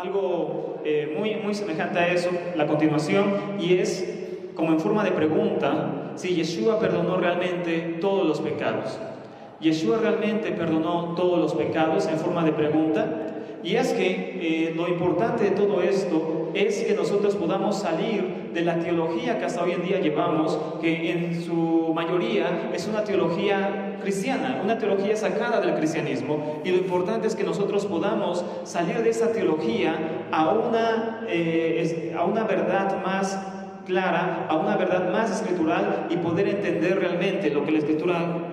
algo muy semejante a eso, la continuación, y es como en forma de pregunta, si Yeshua perdonó realmente todos los pecados. Yeshua realmente perdonó todos los pecados en forma de pregunta. Y es que lo importante de todo esto es que nosotros podamos salir de la teología que hasta hoy en día llevamos, que en su mayoría es una teología cristiana, una teología sacada del cristianismo. Y lo importante es que nosotros podamos salir de esa teología a una verdad más clara, a una verdad más escritural y poder entender realmente lo que la Escritura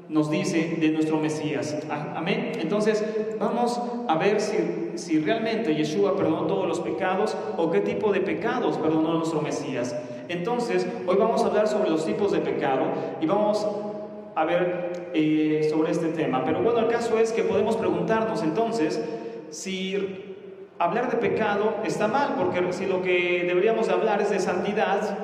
nos dice de nuestro Mesías. Amén. Entonces vamos a ver si realmente Yeshua perdonó todos los pecados o qué tipo de pecados perdonó nuestro Mesías. Entonces hoy vamos a hablar sobre los tipos de pecado y vamos a ver sobre este tema. Pero bueno, el caso es que podemos preguntarnos entonces si hablar de pecado está mal, porque si lo que deberíamos hablar es de santidad,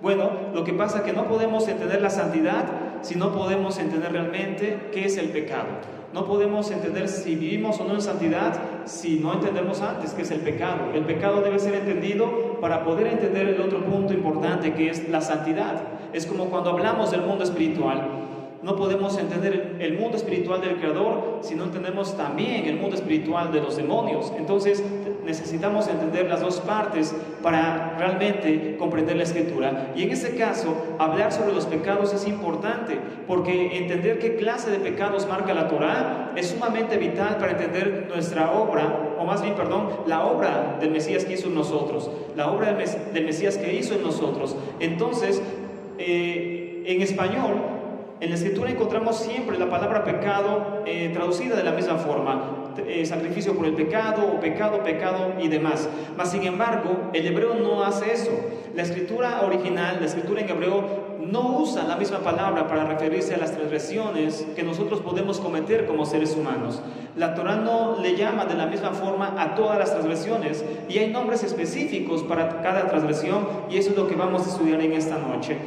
bueno, lo que pasa es que no podemos entender la santidad si no podemos entender realmente qué es el pecado. No podemos entender si vivimos o no en santidad si no entendemos antes qué es el pecado. El pecado debe ser entendido para poder entender el otro punto importante, que es la santidad. Es como cuando hablamos del mundo espiritual. No podemos entender el mundo espiritual del Creador si no entendemos también el mundo espiritual de los demonios. Entonces necesitamos entender las dos partes para realmente comprender la Escritura. Y en este caso, hablar sobre los pecados es importante, porque entender qué clase de pecados marca la Torá es sumamente vital para entender nuestra obra, o más bien, la obra del Mesías que hizo en nosotros, la obra del Mesías que hizo en nosotros. Entonces, en español, en la Escritura encontramos siempre la palabra pecado traducida de la misma forma, sacrificio por el pecado, o pecado y demás. Mas sin embargo, el hebreo no hace eso. La Escritura original, la Escritura en hebreo, no usa la misma palabra para referirse a las transgresiones que nosotros podemos cometer como seres humanos. La Torá no le llama de la misma forma a todas las transgresiones, y hay nombres específicos para cada transgresión, y eso es lo que vamos a estudiar en esta noche.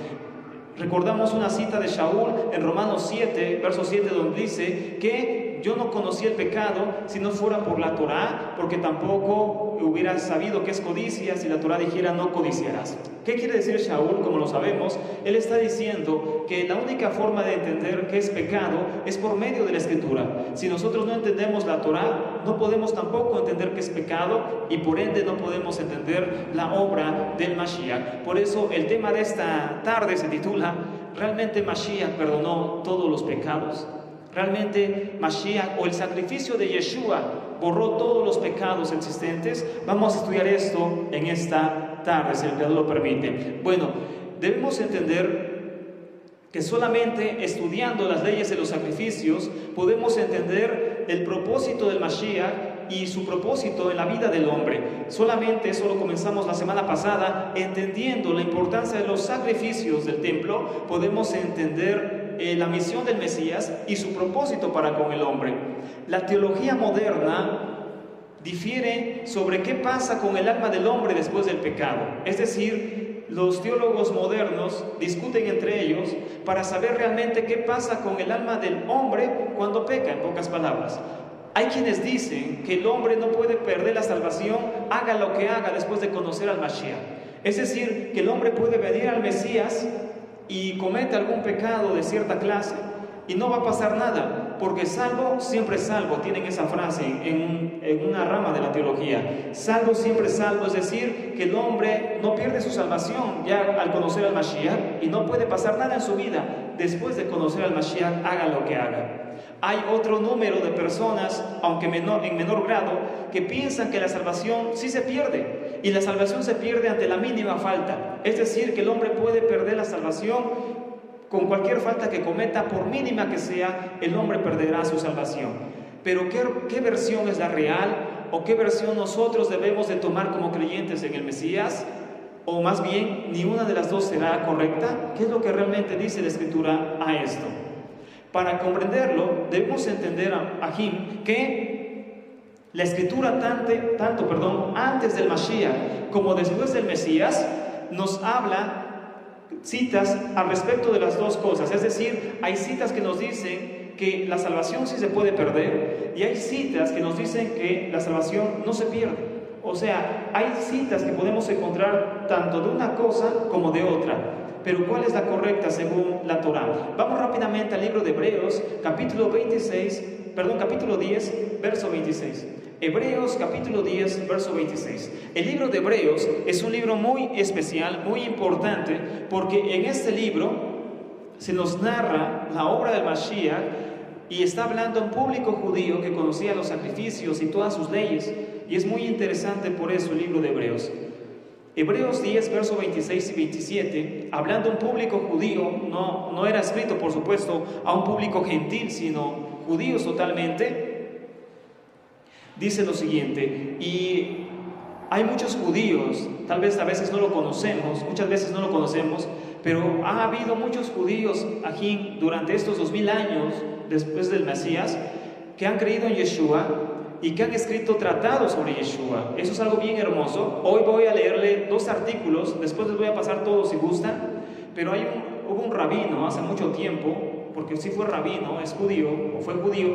Recordamos una cita de Shaul en Romanos 7, verso 7, donde dice que yo no conocía el pecado si no fuera por la Torá, porque tampoco hubiera sabido qué es codicia si la Torá dijera no codiciarás. ¿Qué quiere decir Shaul? Como lo sabemos, él está diciendo que la única forma de entender qué es pecado es por medio de la Escritura. Si nosotros no entendemos la Torá, no podemos tampoco entender qué es pecado, y por ende no podemos entender la obra del Mashiach. Por eso el tema de esta tarde se titula ¿realmente Mashiach perdonó todos los pecados? ¿Realmente Mashiach o el sacrificio de Yeshua borró todos los pecados existentes? Vamos a estudiar esto en esta tarde, si el Creador lo permite. Bueno, debemos entender que solamente estudiando las leyes de los sacrificios podemos entender el propósito del Mashiach y su propósito en la vida del hombre. Solamente eso lo comenzamos la semana pasada, entendiendo la importancia de los sacrificios del templo, podemos entender la misión del Mesías y su propósito para con el hombre. La teología moderna difiere sobre qué pasa con el alma del hombre después del pecado. Es decir, los teólogos modernos discuten entre ellos para saber realmente qué pasa con el alma del hombre cuando peca, en pocas palabras. Hay quienes dicen que el hombre no puede perder la salvación, haga lo que haga después de conocer al Mashiach. Es decir, que el hombre puede venir al Mesías y comete algún pecado de cierta clase y no va a pasar nada, porque salvo, siempre salvo. Tienen esa frase en una rama de la teología: salvo, siempre salvo. Es decir, que el hombre no pierde su salvación ya al conocer al Mashiach, y no puede pasar nada en su vida después de conocer al Mashiach, haga lo que haga. Hay otro número de personas, aunque en menor grado, que piensan que la salvación sí se pierde, y la salvación se pierde ante la mínima falta. Es decir, que el hombre puede perder la salvación con cualquier falta que cometa, por mínima que sea, el hombre perderá su salvación. Pero ¿qué versión es la real? ¿O qué versión nosotros debemos de tomar como creyentes en el Mesías? O más bien, ni una de las dos será correcta. ¿Qué es lo que realmente dice la Escritura a esto? Para comprenderlo, debemos entender a Jim que la Escritura tanto antes del Mashiach como después del Mesías nos habla citas al respecto de las dos cosas. Es decir, hay citas que nos dicen que la salvación sí se puede perder, y hay citas que nos dicen que la salvación no se pierde. O sea, hay citas que podemos encontrar tanto de una cosa como de otra. Pero ¿cuál es la correcta según la Torá? Vamos rápidamente al libro de Hebreos, capítulo 10, verso 26. Hebreos capítulo 10, verso 26. El libro de Hebreos es un libro muy especial, muy importante, porque en este libro se nos narra la obra del Mashiach y está hablando a un público judío que conocía los sacrificios y todas sus leyes, y es muy interesante por eso el libro de Hebreos. Hebreos 10, verso 26 y 27, hablando a un público judío, no era escrito por supuesto a un público gentil, sino judíos totalmente. Dice lo siguiente: y hay muchos judíos, tal vez a veces no lo conocemos, muchas veces no lo conocemos, pero ha habido muchos judíos aquí durante estos 2000 años después del Mesías que han creído en Yeshua y que han escrito tratados sobre Yeshua. Eso es algo bien hermoso. Hoy voy a leerle 2 artículos, después les voy a pasar todos si gustan, pero hubo un rabino hace mucho tiempo, porque sí fue rabino, es judío, o fue judío,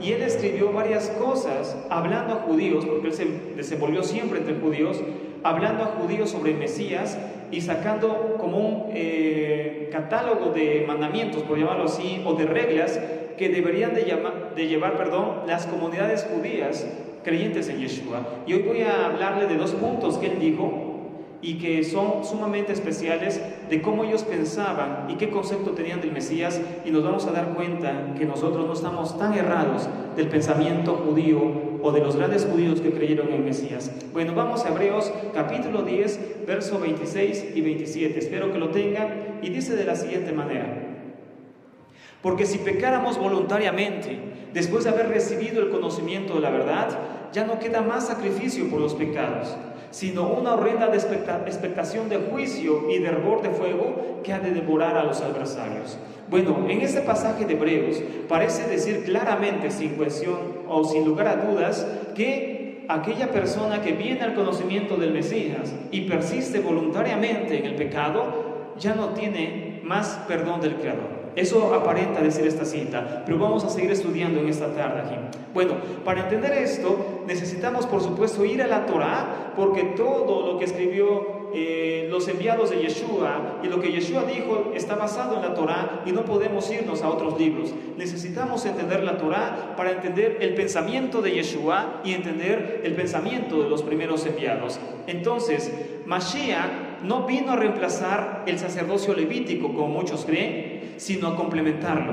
y él escribió varias cosas hablando a judíos, porque él se desenvolvió siempre entre judíos, hablando a judíos sobre el Mesías y sacando como un catálogo de mandamientos, por llamarlo así, o de reglas que deberían de llevar las comunidades judías creyentes en Yeshua. Y hoy voy a hablarle de 2 puntos que él dijo y que son sumamente especiales de cómo ellos pensaban y qué concepto tenían del Mesías, y nos vamos a dar cuenta que nosotros no estamos tan errados del pensamiento judío o de los grandes judíos que creyeron en el Mesías. Bueno, vamos a Hebreos capítulo 10, verso 26 y 27. Espero que lo tengan, y dice de la siguiente manera: porque si pecáramos voluntariamente, después de haber recibido el conocimiento de la verdad, ya no queda más sacrificio por los pecados, sino una horrenda expectación de juicio y de hervor de fuego que ha de devorar a los adversarios. Bueno, en este pasaje de Hebreos parece decir claramente, sin cuestión o sin lugar a dudas, que aquella persona que viene al conocimiento del Mesías y persiste voluntariamente en el pecado, ya no tiene más perdón del Creador. Eso aparenta decir esta cita, pero vamos a seguir estudiando en esta tarde aquí. Bueno, para entender esto necesitamos por supuesto ir a la Torá, porque todo lo que escribió los enviados de Yeshua y lo que Yeshua dijo está basado en la Torá, y no podemos irnos a otros libros. Necesitamos entender la Torá para entender el pensamiento de Yeshua y entender el pensamiento de los primeros enviados. Entonces, Mashiach no vino a reemplazar el sacerdocio levítico como muchos creen, sino a complementarlo.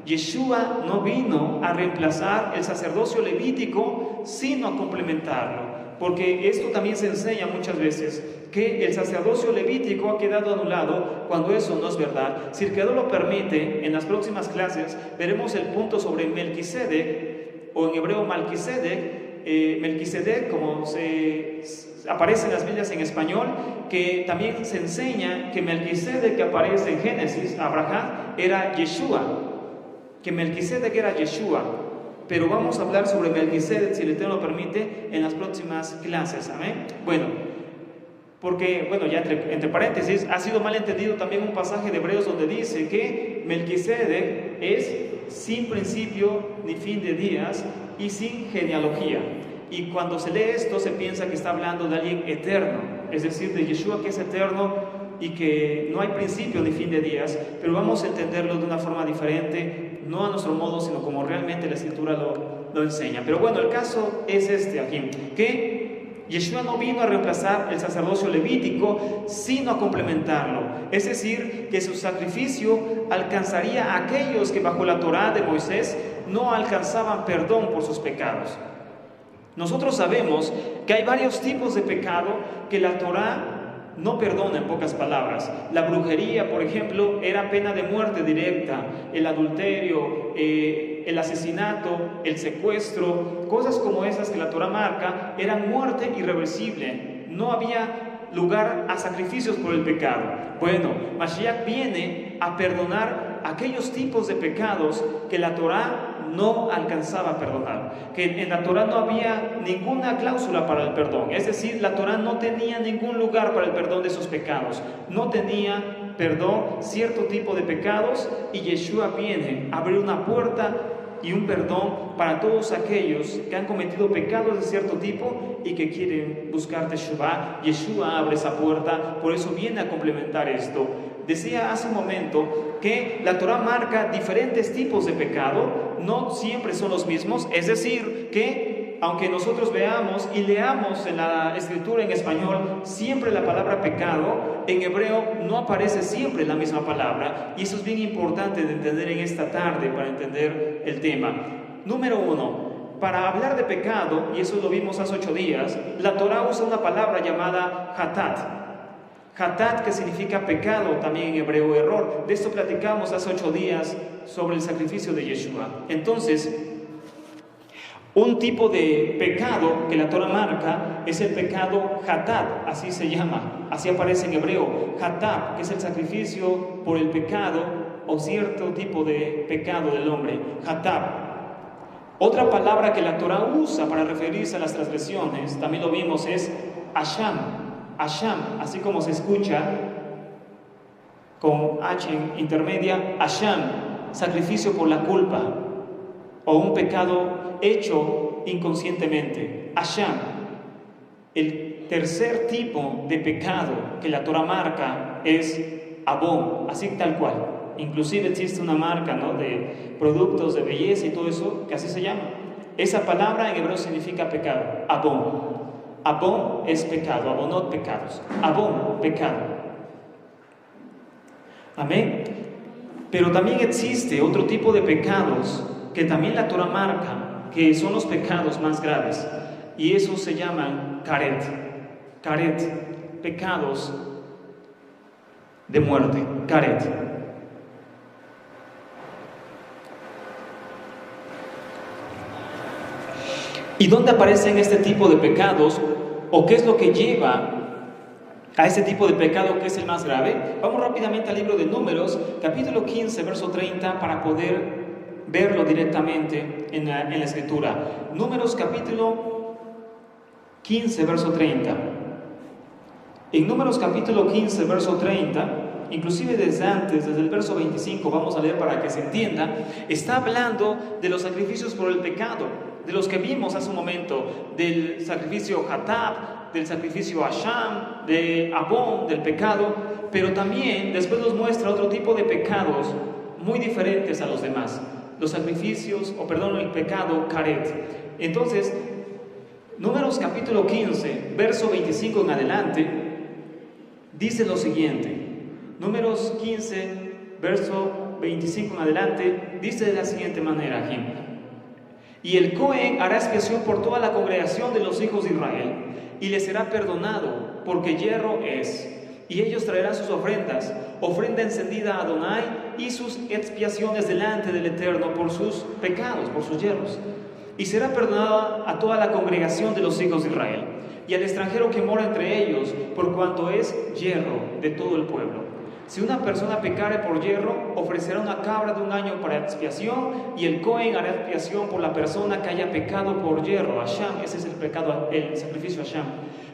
Yeshua no vino a reemplazar el sacerdocio levítico, sino a complementarlo. Porque esto también se enseña muchas veces, que el sacerdocio levítico ha quedado anulado, cuando eso no es verdad. Si el Creador lo permite, en las próximas clases veremos el punto sobre Melquisedec, o en hebreo Malquisedec. Melquisedec, como se aparece en las Biblias en español, que también se enseña que Melquisedec, que aparece en Génesis, Abraham, era Yeshua, que Melquisedec era Yeshua. Pero vamos a hablar sobre Melquisedec, si el Eterno lo permite, en las próximas clases. Amén. Bueno, porque, ya entre paréntesis, ha sido mal entendido también un pasaje de Hebreos donde dice que Melquisedec es sin principio ni fin de días y sin genealogía. Y cuando se lee esto se piensa que está hablando de alguien eterno, es decir, de Yeshua, que es eterno y que no hay principio ni fin de días. Pero vamos a entenderlo de una forma diferente, no a nuestro modo, sino como realmente la Escritura lo enseña. Pero bueno, el caso es este aquí, que Yeshua no vino a reemplazar el sacerdocio levítico, sino a complementarlo. Es decir, que su sacrificio alcanzaría a aquellos que bajo la Torá de Moisés no alcanzaban perdón por sus pecados. Nosotros sabemos que hay varios tipos de pecado que la Torá no perdona, en pocas palabras. La brujería, por ejemplo, era pena de muerte directa. El adulterio, el asesinato, el secuestro, cosas como esas que la Torá marca, eran muerte irreversible. No había lugar a sacrificios por el pecado. Bueno, Mashiach viene a perdonar aquellos tipos de pecados que la Torá no alcanzaba a perdonar, que en la Torá no había ninguna cláusula para el perdón. Es decir, la Torá no tenía ningún lugar para el perdón de esos pecados, no tenía perdón cierto tipo de pecados, y Yeshua viene a abrir una puerta y un perdón para todos aquellos que han cometido pecados de cierto tipo y que quieren buscar Teshuvah. Yeshua abre esa puerta, por eso viene a complementar esto. Decía hace un momento que la Torah marca diferentes tipos de pecado, no siempre son los mismos, es decir, que aunque nosotros veamos y leamos en la escritura en español siempre la palabra pecado, en hebreo no aparece siempre la misma palabra, y eso es bien importante de entender en esta tarde para entender el tema. Número 1, para hablar de pecado, y eso lo vimos hace 8 días, la Torah usa una palabra llamada hatat. Hatat, que significa pecado, también en hebreo error. De esto platicamos hace 8 días sobre el sacrificio de Yeshua. Entonces, un tipo de pecado que la Torah marca es el pecado hatat, así se llama, así aparece en hebreo. Hatat, que es el sacrificio por el pecado o cierto tipo de pecado del hombre. Hatat. Otra palabra que la Torah usa para referirse a las transgresiones, también lo vimos, es asham. Asham, así como se escucha con H intermedia, asham, sacrificio por la culpa o un pecado hecho inconscientemente. Asham. El tercer tipo de pecado que la Torah marca es abón, así tal cual. Inclusive existe una marca, ¿no?, de productos de belleza y todo eso, que así se llama. Esa palabra en hebreo significa pecado, abón. Abón es pecado, abonot pecados. Abón, pecado. Amén. Pero también existe otro tipo de pecados que también la Torah marca, que son los pecados más graves, y esos se llaman karet. Karet, pecados de muerte. Karet. ¿Y dónde aparecen este tipo de pecados? ¿O qué es lo que lleva a este tipo de pecado que es el más grave? Vamos rápidamente al libro de Números, capítulo 15, verso 30, para poder verlo directamente en la escritura. Números, capítulo 15, verso 30. En Números, capítulo 15, verso 30, inclusive desde antes, desde el verso 25, vamos a leer para que se entienda, está hablando de los sacrificios por el pecado, de los que vimos hace un momento, del sacrificio hatat, del sacrificio asham, de abón, del pecado, pero también después nos muestra otro tipo de pecados muy diferentes a los demás, los sacrificios, el pecado karet. Entonces, Números capítulo 15, verso 25 en adelante, dice lo siguiente. Números 15, verso 25 en adelante, dice de la siguiente manera aquí: y el Cohen hará expiación por toda la congregación de los hijos de Israel, y les será perdonado, porque yerro es. Y ellos traerán sus ofrendas, ofrenda encendida a Adonai, y sus expiaciones delante del Eterno por sus pecados, por sus yerros. Y será perdonada a toda la congregación de los hijos de Israel, y al extranjero que mora entre ellos, por cuanto es yerro de todo el pueblo. Si una persona pecare por yerro, ofrecerá una cabra de 1 año para expiación, y el Cohen hará expiación por la persona que haya pecado por yerro. Asham, ese es el pecado, el sacrificio Asham.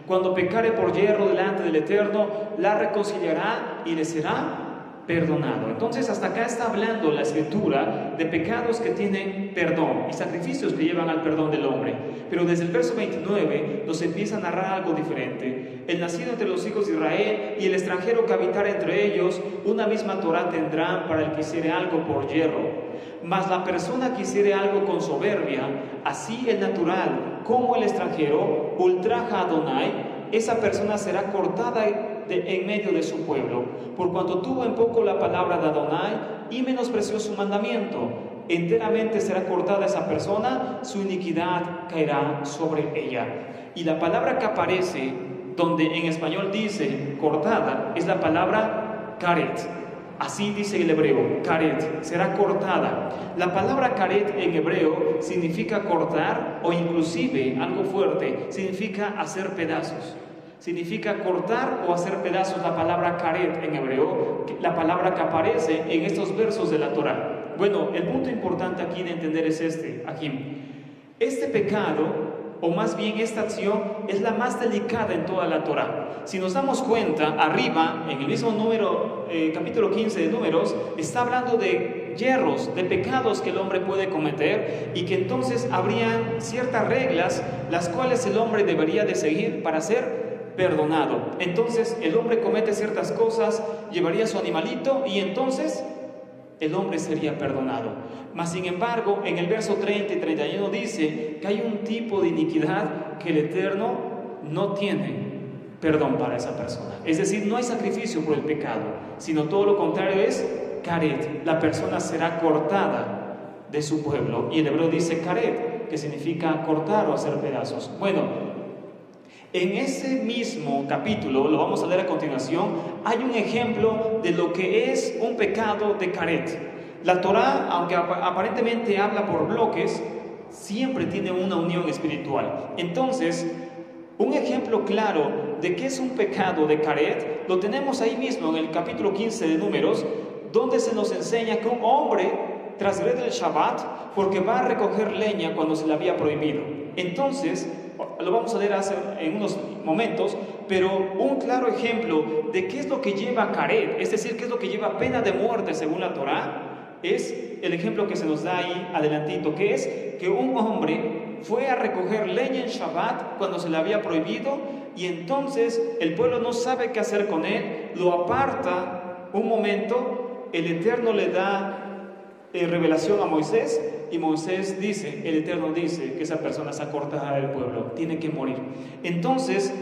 Cuando pecare por yerro delante del Eterno, la reconciliará y le será perdonado. Entonces, hasta acá está hablando la escritura de pecados que tienen perdón y sacrificios que llevan al perdón del hombre. Pero desde el verso 29 nos empieza a narrar algo diferente. El nacido entre los hijos de Israel y el extranjero que habitara entre ellos, una misma Torah tendrán para el que hiciere algo por yerro. Mas la persona que hiciere algo con soberbia, así el natural como el extranjero, ultraja a Adonai, esa persona será cortada en medio de su pueblo, por cuanto tuvo en poco la palabra de Adonai y menospreció su mandamiento. Enteramente será cortada esa persona, su iniquidad caerá sobre ella. Y la palabra que aparece, donde en español dice cortada, es la palabra karet. Así dice el hebreo, karet, será cortada. La palabra karet en hebreo significa cortar, o inclusive, algo fuerte, significa hacer pedazos. Significa cortar o hacer pedazos la palabra karet en hebreo, la palabra que aparece en estos versos de la Torah. Bueno, el punto importante aquí de entender es aquí. Este pecado, o más bien esta acción, es la más delicada en toda la Torah. Si nos damos cuenta, arriba, en el mismo número, capítulo 15 de Números, está hablando de yerros, de pecados que el hombre puede cometer, y que entonces habrían ciertas reglas las cuales el hombre debería de seguir para ser perdonado. Entonces el hombre comete ciertas cosas, llevaría su animalito y entonces el hombre sería perdonado. Mas sin embargo, en el verso 30 y 31 dice que hay un tipo de iniquidad que el Eterno no tiene perdón para esa persona. Es decir, no hay sacrificio por el pecado, sino todo lo contrario es karet. La persona será cortada de su pueblo. Y el hebreo dice karet, que significa cortar o hacer pedazos. Bueno, en ese mismo capítulo, lo vamos a leer a continuación, hay un ejemplo de lo que es un pecado de karet. La Torá, aunque aparentemente habla por bloques, siempre tiene una unión espiritual. Entonces, un ejemplo claro de qué es un pecado de karet lo tenemos ahí mismo en el capítulo 15 de Números, donde se nos enseña que un hombre transgrede el Shabbat porque va a recoger leña cuando se le había prohibido. Entonces, lo vamos a leer en unos momentos, pero un claro ejemplo de qué es lo que lleva karet, es decir, qué es lo que lleva pena de muerte según la Torá, es el ejemplo que se nos da ahí adelantito, que es que un hombre fue a recoger leña en Shabbat cuando se le había prohibido y entonces el pueblo no sabe qué hacer con él, lo aparta un momento, el Eterno le da revelación a Moisés y Moisés dice, el Eterno dice que esa persona está cortada del pueblo, tiene que morir. Entonces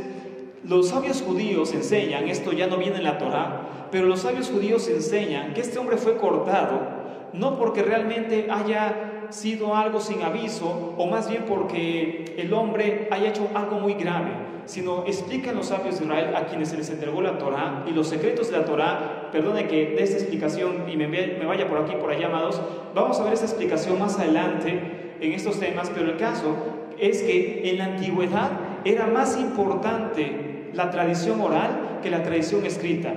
los sabios judíos enseñan, esto ya no viene en la Torá, pero los sabios judíos enseñan que este hombre fue cortado no porque realmente haya sido algo sin aviso, o más bien porque el hombre haya hecho algo muy grave, sino explican los sabios de Israel a quienes se les entregó la Torá y los secretos de la Torá. Perdone que dé esta explicación y me vaya por aquí por allá, amados. Vamos a ver esta explicación más adelante en estos temas, pero el caso es que en la antigüedad era más importante la tradición oral que la tradición escrita.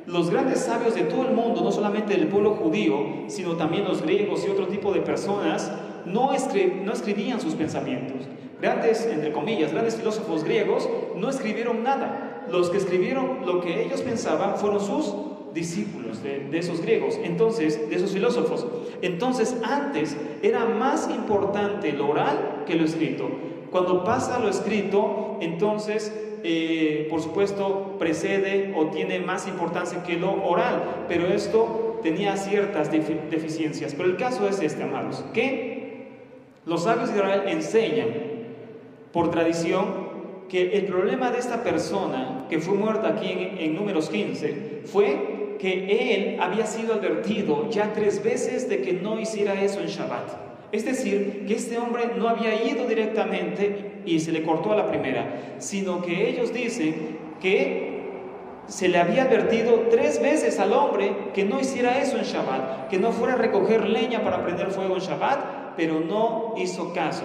Los grandes sabios de todo el mundo, no solamente del pueblo judío, sino también los griegos y otro tipo de personas, no escribían sus pensamientos. Grandes, entre comillas, grandes filósofos griegos no escribieron nada. Los que escribieron lo que ellos pensaban fueron sus discípulos de esos griegos, entonces, de esos filósofos. Entonces, antes era más importante lo oral que lo escrito. Cuando pasa lo escrito, entonces por supuesto precede o tiene más importancia que lo oral, pero esto tenía ciertas deficiencias. Pero el caso es este, amados, que los sabios de Israel enseñan por tradición que el problema de esta persona que fue muerta aquí en Números 15 fue que él había sido advertido ya 3 veces de que no hiciera eso en Shabbat. Es decir, que este hombre no había ido directamente y se le cortó a la primera, sino que ellos dicen que se le había advertido 3 veces al hombre que no hiciera eso en Shabbat, que no fuera a recoger leña para prender fuego en Shabbat, pero no hizo caso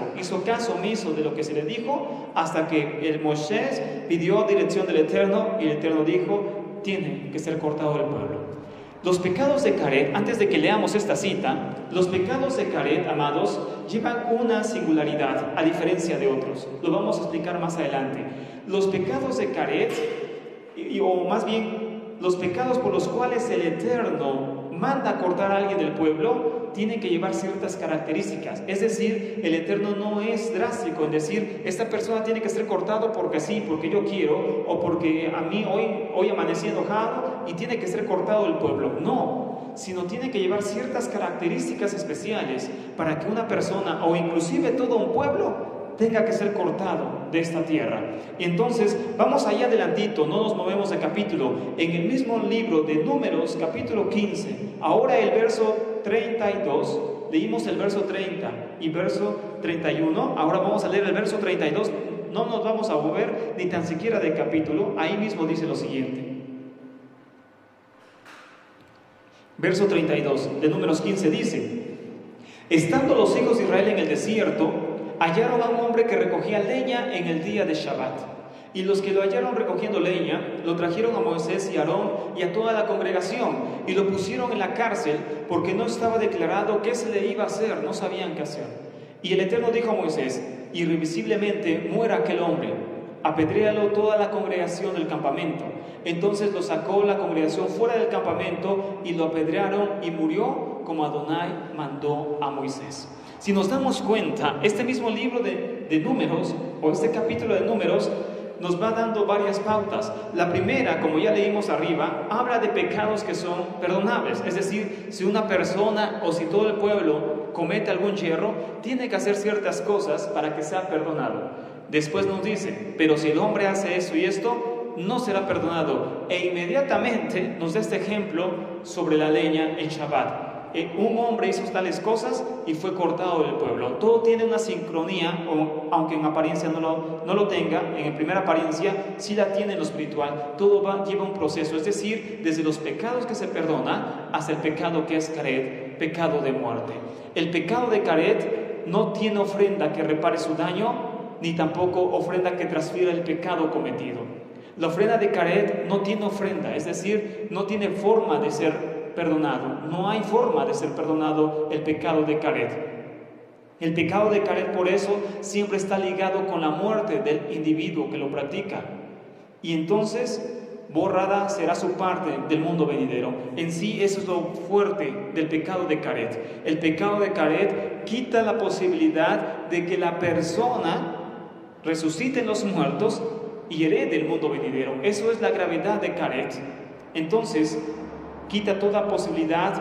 omiso de lo que se le dijo, hasta que el Moisés pidió dirección del Eterno y el Eterno dijo, tiene que ser cortado del pueblo. Los pecados de karet, antes de que leamos esta cita, los pecados de karet, amados, llevan una singularidad a diferencia de otros. Lo vamos a explicar más adelante. Los pecados de karet, o más bien los pecados por los cuales el Eterno manda a cortar a alguien del pueblo, tienen que llevar ciertas características. Es decir, el Eterno no es drástico en decir, esta persona tiene que ser cortado porque sí, porque yo quiero, o porque a mí hoy amanecí enojado y tiene que ser cortado del pueblo. No, sino tiene que llevar ciertas características especiales para que una persona, o inclusive todo un pueblo, tenga que ser cortado de esta tierra. Entonces, vamos allá adelantito, no nos movemos de capítulo. En el mismo libro de Números, capítulo 15, ahora el verso 32, leímos el verso 30 y verso 31, ahora vamos a leer el verso 32, no nos vamos a mover ni tan siquiera de capítulo, ahí mismo dice lo siguiente. Verso 32 de Números 15 dice, estando los hijos de Israel en el desierto, hallaron a un hombre que recogía leña en el día de Shabbat. Y los que lo hallaron recogiendo leña, lo trajeron a Moisés y a Aarón y a toda la congregación, y lo pusieron en la cárcel, porque no estaba declarado qué se le iba a hacer, no sabían qué hacer. Y el Eterno dijo a Moisés, irrevisiblemente muera aquel hombre, apedréalo toda la congregación del campamento. Entonces lo sacó la congregación fuera del campamento, y lo apedrearon, y murió como Adonai mandó a Moisés. Si nos damos cuenta, este mismo libro de Números, o este capítulo de Números, nos va dando varias pautas. La primera, como ya leímos arriba, habla de pecados que son perdonables. Es decir, si una persona o si todo el pueblo comete algún yerro, tiene que hacer ciertas cosas para que sea perdonado. Después nos dice, pero si el hombre hace eso y esto, no será perdonado. E inmediatamente nos da este ejemplo sobre la leña en Shabbat. Un hombre hizo tales cosas y fue cortado del pueblo. Todo tiene una sincronía, aunque en apariencia no lo tenga, en primera apariencia sí la tiene en lo espiritual. Todo lleva un proceso, es decir, desde los pecados que se perdona hasta el pecado que es caret, pecado de muerte. El pecado de caret no tiene ofrenda que repare su daño, ni tampoco ofrenda que transfiera el pecado cometido. La ofrenda de caret no tiene ofrenda, es decir, no tiene forma de ser perdonado. No hay forma de ser perdonado el pecado de caret. El pecado de caret, por eso, siempre está ligado con la muerte del individuo que lo practica. Y entonces, borrada será su parte del mundo venidero. En sí, eso es lo fuerte del pecado de caret. El pecado de caret quita la posibilidad de que la persona resucite en los muertos y herede el mundo venidero. Eso es la gravedad de caret. Entonces, quita toda posibilidad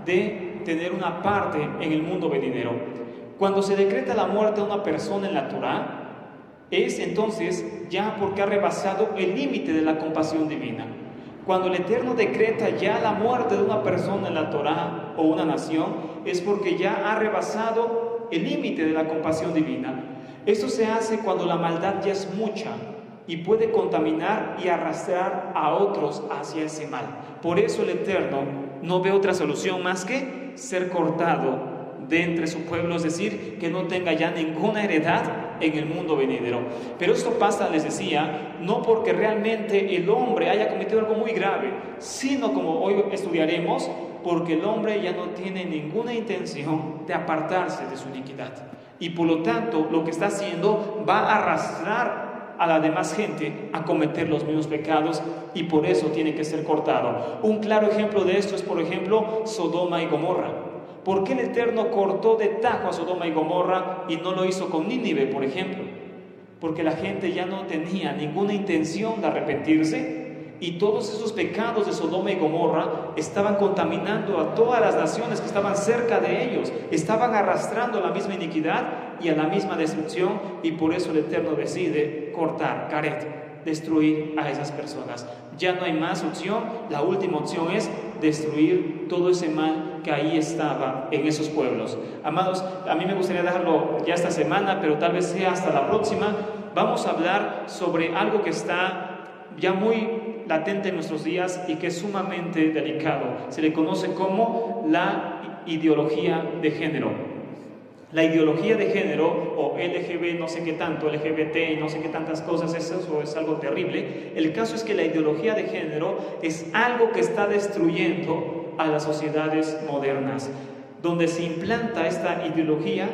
de tener una parte en el mundo venidero. Cuando se decreta la muerte de una persona en la Torá, es entonces ya porque ha rebasado el límite de la compasión divina. Cuando el Eterno decreta ya la muerte de una persona en la Torá o una nación, es porque ya ha rebasado el límite de la compasión divina. Esto se hace cuando la maldad ya es mucha y puede contaminar y arrastrar a otros hacia ese mal. Por eso el Eterno no ve otra solución más que ser cortado de entre su pueblo, es decir, que no tenga ya ninguna heredad en el mundo venidero. Pero esto pasa, les decía, no porque realmente el hombre haya cometido algo muy grave, sino, como hoy estudiaremos, porque el hombre ya no tiene ninguna intención de apartarse de su iniquidad. Y por lo tanto, lo que está haciendo va a arrastrar a la demás gente a cometer los mismos pecados, y por eso tiene que ser cortado. Un claro ejemplo de esto es, por ejemplo, Sodoma y Gomorra. ¿Por qué el Eterno cortó de tajo a Sodoma y Gomorra y no lo hizo con Nínive, por ejemplo? Porque la gente ya no tenía ninguna intención de arrepentirse, y todos esos pecados de Sodoma y Gomorra estaban contaminando a todas las naciones que estaban cerca de ellos, estaban arrastrando la misma iniquidad y a la misma destrucción, y por eso el Eterno decide cortar, caret, destruir a esas personas. Ya no hay más opción, la última opción es destruir todo ese mal que ahí estaba en esos pueblos. Amados, a mí me gustaría dejarlo ya esta semana, pero tal vez sea hasta la próxima. Vamos a hablar sobre algo que está ya muy latente en nuestros días y que es sumamente delicado. Se le conoce como la ideología de género. La ideología de género, o LGB no sé qué tanto, LGBT y no sé qué tantas cosas, eso es algo terrible. El caso es que la ideología de género es algo que está destruyendo a las sociedades modernas. Donde se implanta esta ideología,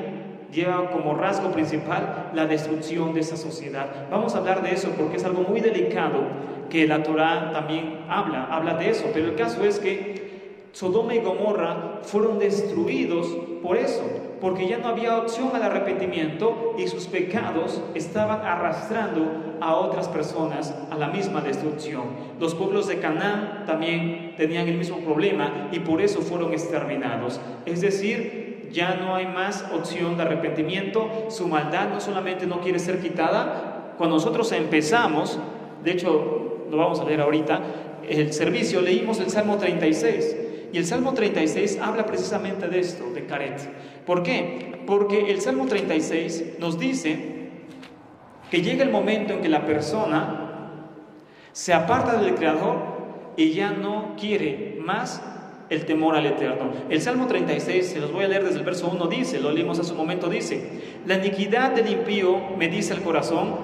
lleva como rasgo principal la destrucción de esa sociedad. Vamos a hablar de eso porque es algo muy delicado, que la Torá también habla de eso. Pero el caso es que Sodoma y Gomorra fueron destruidos por eso, porque ya no había opción al arrepentimiento y sus pecados estaban arrastrando a otras personas a la misma destrucción. Los pueblos de Canaán también tenían el mismo problema y por eso fueron exterminados. Es decir, ya no hay más opción de arrepentimiento. Su maldad no solamente no quiere ser quitada. Cuando nosotros empezamos, de hecho lo vamos a leer ahorita, el servicio, leímos el Salmo 36. Y el Salmo 36 habla precisamente de esto, de caret. ¿Por qué? Porque el Salmo 36 nos dice que llega el momento en que la persona se aparta del Creador y ya no quiere más el temor al Eterno. El Salmo 36, se los voy a leer desde el verso 1, dice, lo leímos hace un momento, dice: la iniquidad del impío me dice el corazón,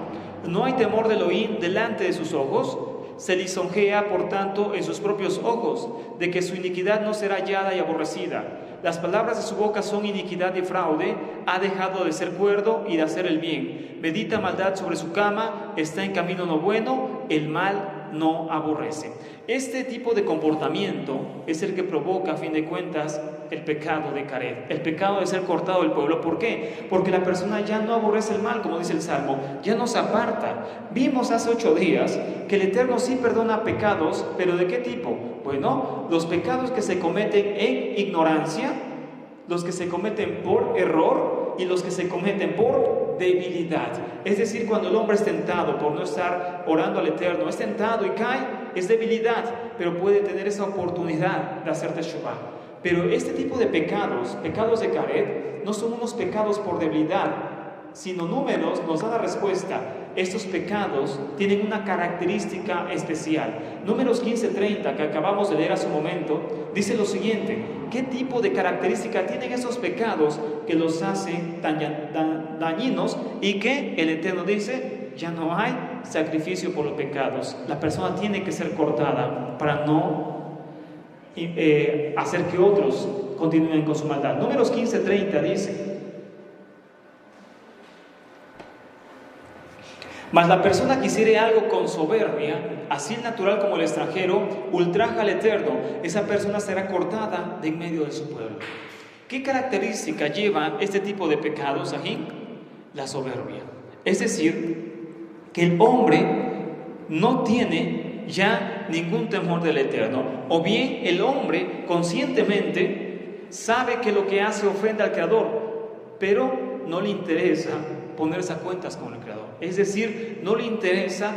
no hay temor de Elohim delante de sus ojos. Se lisonjea, por tanto, en sus propios ojos, de que su iniquidad no será hallada y aborrecida. Las palabras de su boca son iniquidad y fraude, ha dejado de ser cuerdo y de hacer el bien. Medita maldad sobre su cama, está en camino no bueno, el mal no aborrece. Este tipo de comportamiento es el que provoca, a fin de cuentas, el pecado de Caret, el pecado de ser cortado del pueblo. ¿Por qué? Porque la persona ya no aborrece el mal, como dice el Salmo, ya no se aparta. Vimos hace 8 días que el Eterno sí perdona pecados, pero ¿de qué tipo? Bueno, los pecados que se cometen en ignorancia, los que se cometen por error y los que se cometen por debilidad. Es decir, cuando el hombre es tentado por no estar orando al Eterno, es tentado y cae, es debilidad, pero puede tener esa oportunidad de hacer teshuvah. Pero este tipo de pecados, pecados de Caret, no son unos pecados por debilidad, sino Números nos da la respuesta. Estos pecados tienen una característica especial. Números 15:30, que acabamos de leer hace un momento, dice lo siguiente: ¿qué tipo de característica tienen esos pecados que los hacen tan dañinos y que el Eterno dice, ya no hay sacrificio por los pecados? La persona tiene que ser cortada para no hacer que otros continúen con su maldad. Números 15:30 dice: mas la persona que hiciere algo con soberbia, así el natural como el extranjero, ultraja al Eterno, esa persona será cortada de en medio de su pueblo. ¿Qué característica lleva este tipo de pecados, Sajín? La soberbia. Es decir, que el hombre no tiene ya ningún temor del Eterno, o bien el hombre conscientemente sabe que lo que hace ofende al Creador, pero no le interesa ponerse a cuentas con el Creador. Es decir, no le interesa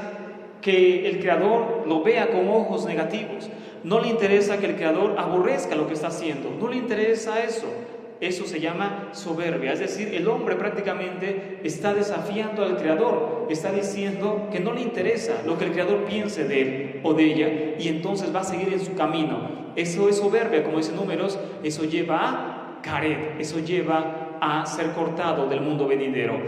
que el Creador lo vea con ojos negativos, no le interesa que el Creador aborrezca lo que está haciendo, no le interesa eso. Eso se llama soberbia. Es decir, el hombre prácticamente está desafiando al Creador, está diciendo que no le interesa lo que el Creador piense de él o de ella, y entonces va a seguir en su camino. Eso es soberbia, como dice Números. Eso lleva a Caret, eso lleva a ser cortado del mundo venidero.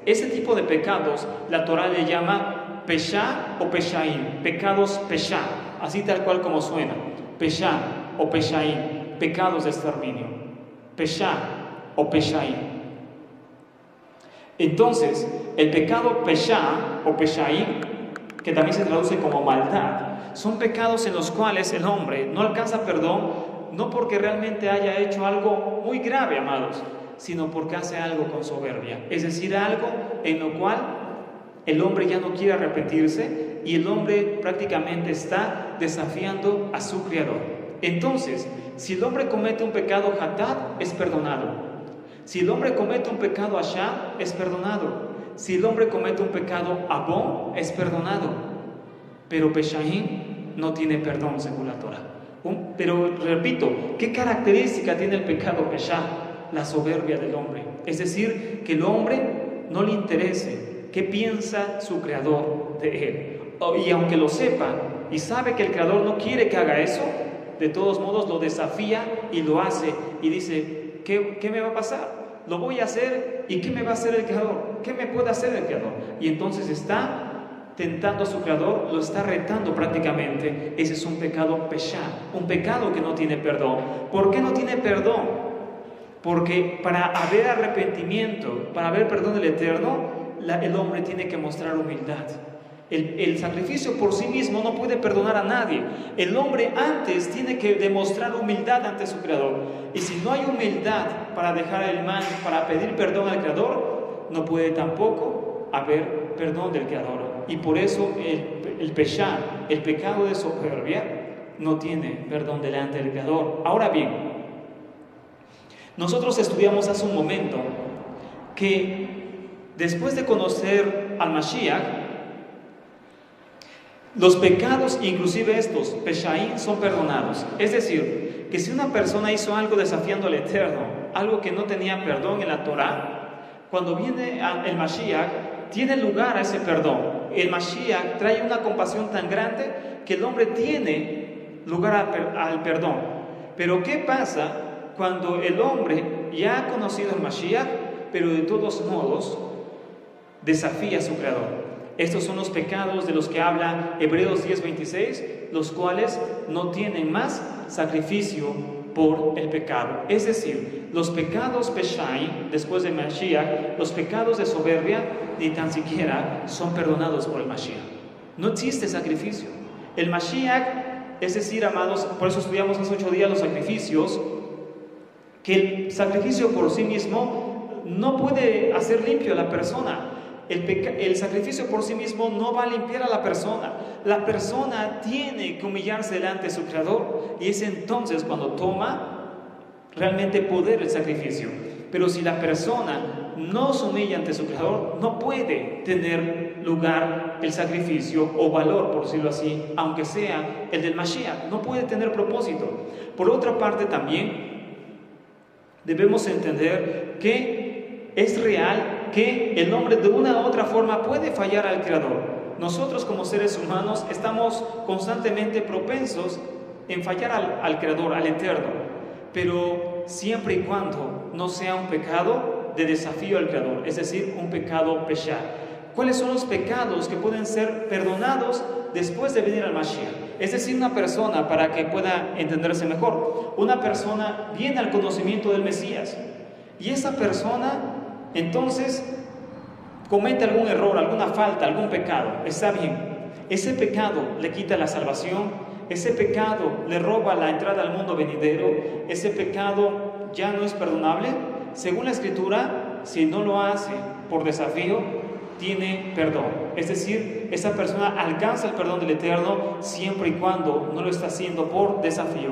Ese tipo de pecados la Torah le llama Peshá o Peshaim, pecados Peshá, así tal cual como suena, Peshá o Peshaim, pecados de exterminio, Peshá o Peshaim. Entonces, el pecado Peshá o Peshaim, que también se traduce como maldad, son pecados en los cuales el hombre no alcanza perdón, no porque realmente haya hecho algo muy grave, amados, sino porque hace algo con soberbia, es decir, algo en lo cual el hombre ya no quiere arrepentirse y el hombre prácticamente está desafiando a su Creador. Entonces, si el hombre comete un pecado hatat, es perdonado. Si el hombre comete un pecado asham, es perdonado. Si el hombre comete un pecado abón, es perdonado. Pero Peshaim no tiene perdón según la Torah. Pero repito, ¿qué característica tiene el pecado Peshá? La soberbia del hombre. Es decir, que el hombre no le interese qué piensa su Creador de él. Y aunque lo sepa y sabe que el Creador no quiere que haga eso, de todos modos lo desafía y lo hace y dice, ¿qué me va a pasar? Lo voy a hacer, ¿y qué me va a hacer el Creador? ¿Qué me puede hacer el Creador? Y entonces está tentando a su Creador, lo está retando prácticamente. Ese es un pecado Peshá, un pecado que no tiene perdón. ¿Por qué no tiene perdón? Porque para haber arrepentimiento, para haber perdón del Eterno, el hombre tiene que mostrar humildad. El sacrificio por sí mismo no puede perdonar a nadie. El hombre antes tiene que demostrar humildad ante su Creador. Y si no hay humildad para dejar el mal, para pedir perdón al Creador, no puede tampoco haber perdón del Creador. Y por eso el Peshá, el pecado de soberbia, no tiene perdón delante del Creador. Ahora bien, nosotros estudiamos hace un momento que después de conocer al Mashiach, los pecados, inclusive estos, Peshaim, son perdonados. Es decir, que si una persona hizo algo desafiando al Eterno, algo que no tenía perdón en la Torah, cuando viene el Mashiach, tiene lugar a ese perdón. El Mashiach trae una compasión tan grande que el hombre tiene lugar al perdón. Pero ¿qué pasa cuando el hombre ya ha conocido al Mashiach, pero de todos modos desafía a su Creador? Estos son los pecados de los que habla Hebreos 10:26, los cuales no tienen más sacrificio por el pecado. Es decir, los pecados Peshaim, después de Mashiach, los pecados de soberbia, ni tan siquiera son perdonados por el Mashiach. No existe sacrificio. El Mashiach Es decir, amados, por eso estudiamos hace 8 días los sacrificios, que el sacrificio por sí mismo no puede hacer limpio a la persona. El sacrificio por sí mismo no va a limpiar a la persona. La persona tiene que humillarse delante de su Creador, y es entonces cuando toma realmente poder el sacrificio. Pero si la persona no se humilla ante su Creador, no puede tener lugar el sacrificio o valor, por decirlo así, aunque sea el del Mashiach, no puede tener propósito. Por otra parte también debemos entender que es real que el hombre de una u otra forma puede fallar al Creador. Nosotros como seres humanos estamos constantemente propensos en fallar al Creador, al Eterno, pero siempre y cuando no sea un pecado de desafío al Creador, es decir, un pecado peshá. ¿Cuáles son los pecados que pueden ser perdonados después de venir al Mashiach? Es decir, una persona, para que pueda entenderse mejor, una persona viene al conocimiento del Mesías, y esa persona entonces comete algún error, alguna falta, algún pecado. Está bien, ese pecado le quita la salvación, ese pecado le roba la entrada al mundo venidero, ese pecado ya no es perdonable. Según la Escritura, si no lo hace por desafío, tiene perdón. Es decir, esa persona alcanza el perdón del Eterno siempre y cuando no lo está haciendo por desafío.